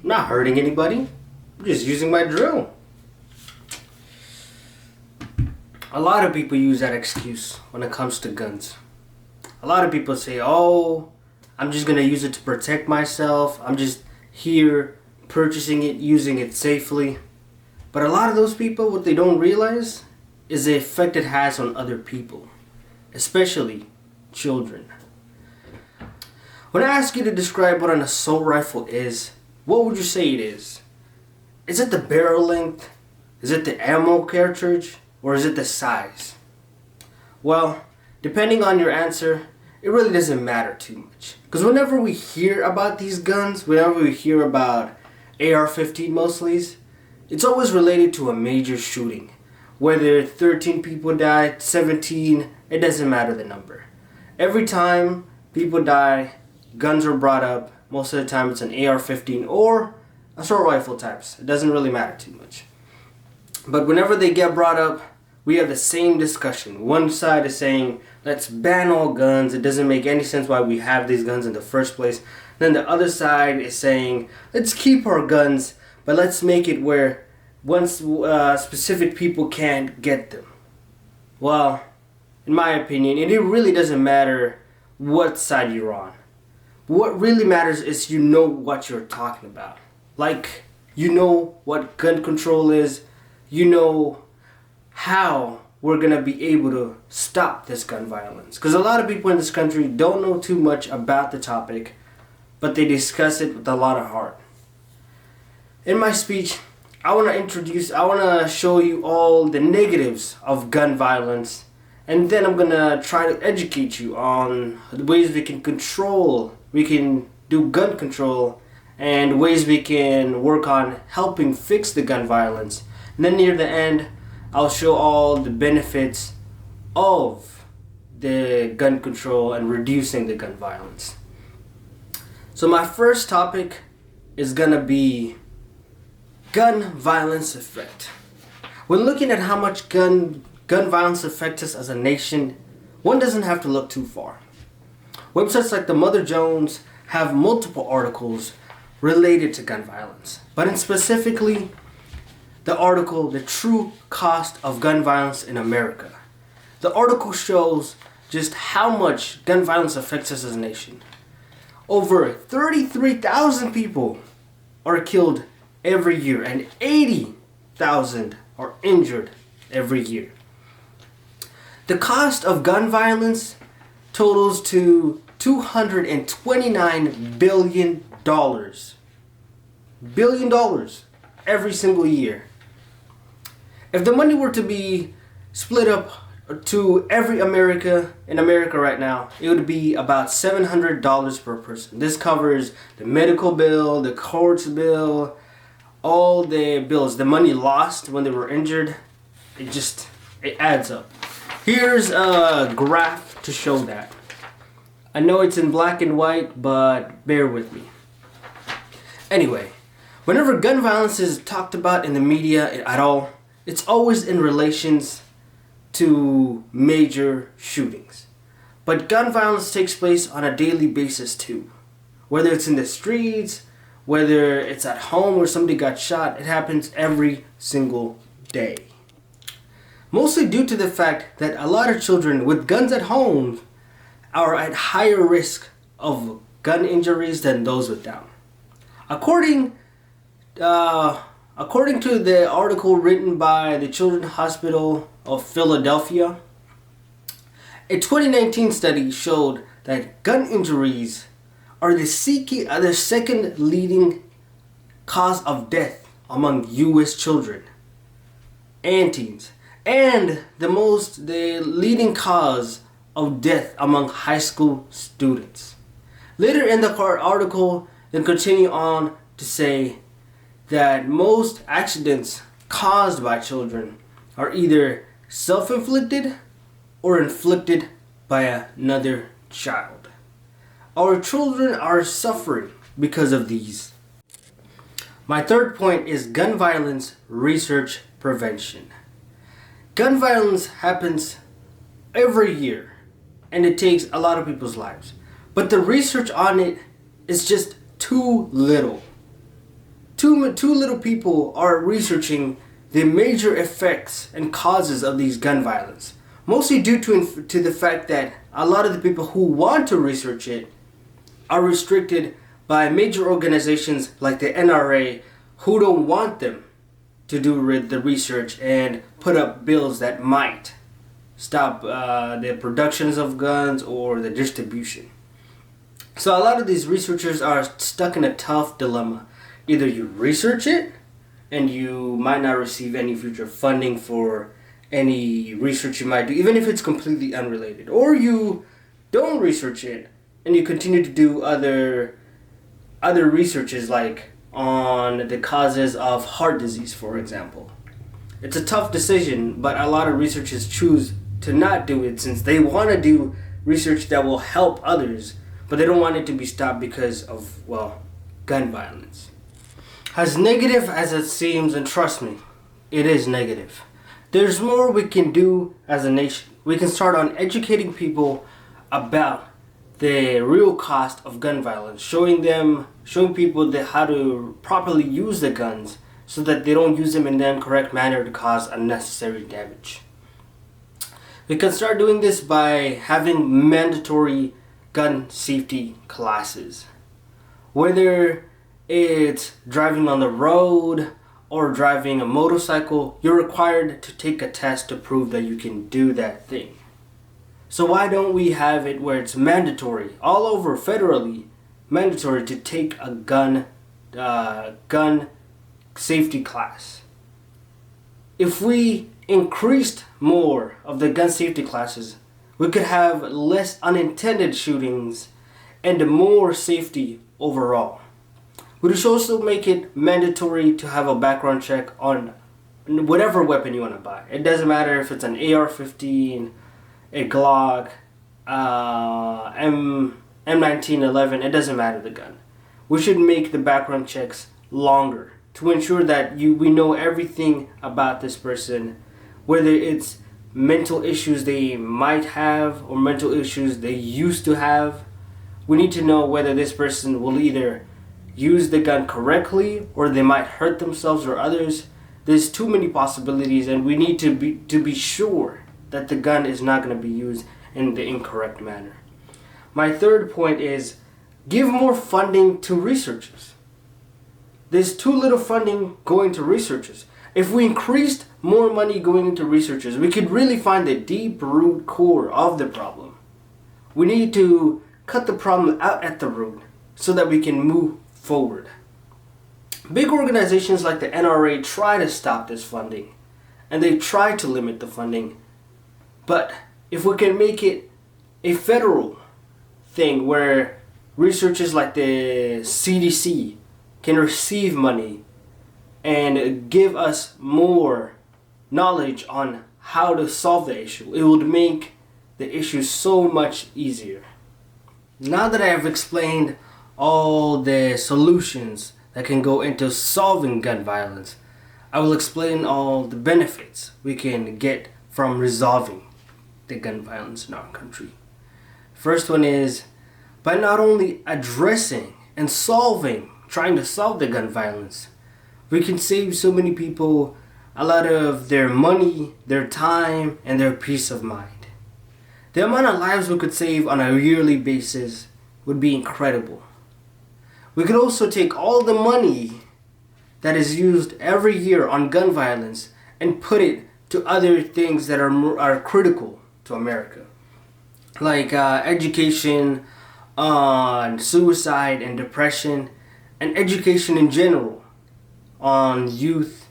I'm not hurting anybody. I'm just using my drill. A lot of people use that excuse when it comes to guns. A lot of people say, oh, I'm just going to use it to protect myself. I'm just here purchasing it, using it safely. But a lot of those people, what they don't realize is the effect it has on other people, especially children. When I ask you to describe what an assault rifle is, what would you say it is? Is it the barrel length? Is it the ammo cartridge? Or is it the size? Well, depending on your answer, it really doesn't matter too much. Because whenever we hear about these guns, whenever we hear about AR-15 mostly, it's always related to a major shooting. Whether 13 people died, 17, it doesn't matter the number. Every time people die, guns are brought up. Most of the time it's an AR-15 or assault rifle types. It doesn't really matter too much. But whenever they get brought up, we have the same discussion. One side is saying, let's ban all guns. It doesn't make any sense why we have these guns in the first place. Then the other side is saying, let's keep our guns, but let's make it where once specific people can't get them. Well, in my opinion, it really doesn't matter what side you're on. What really matters is you know what you're talking about. Like, you know what gun control is. You know how we're going to be able to stop this gun violence. Because a lot of people in this country don't know too much about the topic, but they discuss it with a lot of heart. In my speech, I want to show you all the negatives of gun violence, and then I'm going to try to educate you on the ways we can do gun control, and ways we can work on helping fix the gun violence. And then near the end, I'll show all the benefits of the gun control and reducing the gun violence. So my first topic is gonna be gun violence effect. When looking at how much gun violence affects us as a nation, one doesn't have to look too far. Websites like the Mother Jones have multiple articles related to gun violence, but in specifically the article, The True Cost of Gun Violence in America. The article shows just how much gun violence affects us as a nation. Over 33,000 people are killed every year and 80,000 are injured every year. The cost of gun violence totals to $229 billion. Billion dollars every single year. If the money were to be split up to every America in America right now, it would be about $700 per person. This covers the medical bill, the courts bill, all the bills, the money lost when they were injured. It adds up. Here's a graph to show that. I know it's in black and white, but bear with me. Anyway, whenever gun violence is talked about in the media at all, it's always in relations to major shootings. But gun violence takes place on a daily basis too. Whether it's in the streets, whether it's at home where somebody got shot, it happens every single day. Mostly due to the fact that a lot of children with guns at home are at higher risk of gun injuries than those without. According to the article written by the Children's Hospital of Philadelphia, a 2019 study showed that gun injuries are the second leading cause of death among U.S. children and teens, and the leading cause of death among high school students. Later in the article, then continue on to say that most accidents caused by children are either self-inflicted or inflicted by another child. Our children are suffering because of these. My third point is gun violence research prevention. Gun violence happens every year and it takes a lot of people's lives. But the research on it is just too little. Too little people are researching the major effects and causes of these gun violence. Mostly due to the fact that a lot of the people who want to research it are restricted by major organizations like the NRA, who don't want them to do the research and put up bills that might stop the productions of guns or the distribution. So a lot of these researchers are stuck in a tough dilemma. Either you research it and you might not receive any future funding for any research you might do, even if it's completely unrelated, or you don't research it and you continue to do other researches, like on the causes of heart disease, for example. It's a tough decision, but a lot of researchers choose to not do it since they want to do research that will help others, but they don't want it to be stopped because of, well, gun violence. As negative as it seems, and trust me, it is negative, there's more we can do as a nation. We can start on educating people about the real cost of gun violence, showing people how to properly use the guns so that they don't use them in the incorrect manner to cause unnecessary damage. We can start doing this by having mandatory gun safety classes. Whether it's driving on the road or driving a motorcycle, you're required to take a test to prove that you can do that thing. So why don't we have it where it's mandatory, all over federally, mandatory to take a gun safety class? If we increased more of the gun safety classes, we could have less unintended shootings and more safety overall. We should also make it mandatory to have a background check on whatever weapon you want to buy. It doesn't matter if it's an AR-15, a Glock, M1911, it doesn't matter the gun. We should make the background checks longer to ensure that we know everything about this person, whether it's mental issues they might have or mental issues they used to have. We need to know whether this person will either use the gun correctly or they might hurt themselves or others. There's too many possibilities, and we need to be sure that the gun is not going to be used in the incorrect manner. My third point is give more funding to researchers. There's too little funding going to researchers. If we increased more money going into researchers, we could really find the deep root core of the problem. We need to cut the problem out at the root so that we can move forward. Big organizations like the NRA try to stop this funding, and they try to limit the funding. But if we can make it a federal thing where researchers like the CDC can receive money and give us more knowledge on how to solve the issue, it would make the issue so much easier. Now that I have explained all the solutions that can go into solving gun violence, I will explain all the benefits we can get from resolving the gun violence in our country. First one is by not only addressing and trying to solve the gun violence, we can save so many people a lot of their money, their time, and their peace of mind. The amount of lives we could save on a yearly basis would be incredible. We could also take all the money that is used every year on gun violence and put it to other things that are critical to America, like education on suicide and depression, and education in general on youth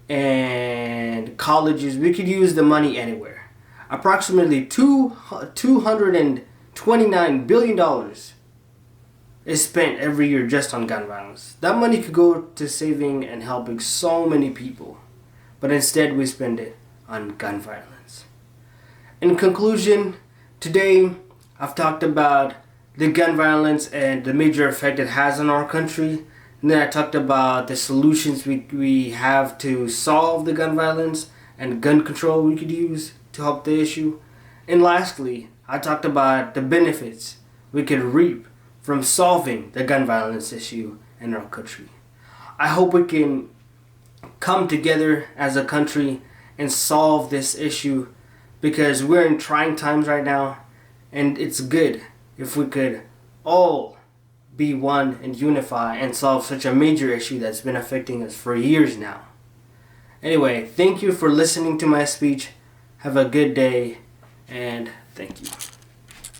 and colleges. We could use the money anywhere. Approximately $229 billion is spent every year just on gun violence. That money could go to saving and helping so many people, but instead we spend it on gun violence. In conclusion, today I've talked about the gun violence and the major effect it has on our country. And then I talked about the solutions we have to solve the gun violence and gun control we could use to help the issue. And lastly, I talked about the benefits we could reap from solving the gun violence issue in our country. I hope we can come together as a country and solve this issue, because we're in trying times right now, and it's good if we could all be one and unify and solve such a major issue that's been affecting us for years now. Anyway, thank you for listening to my speech. Have a good day, and thank you.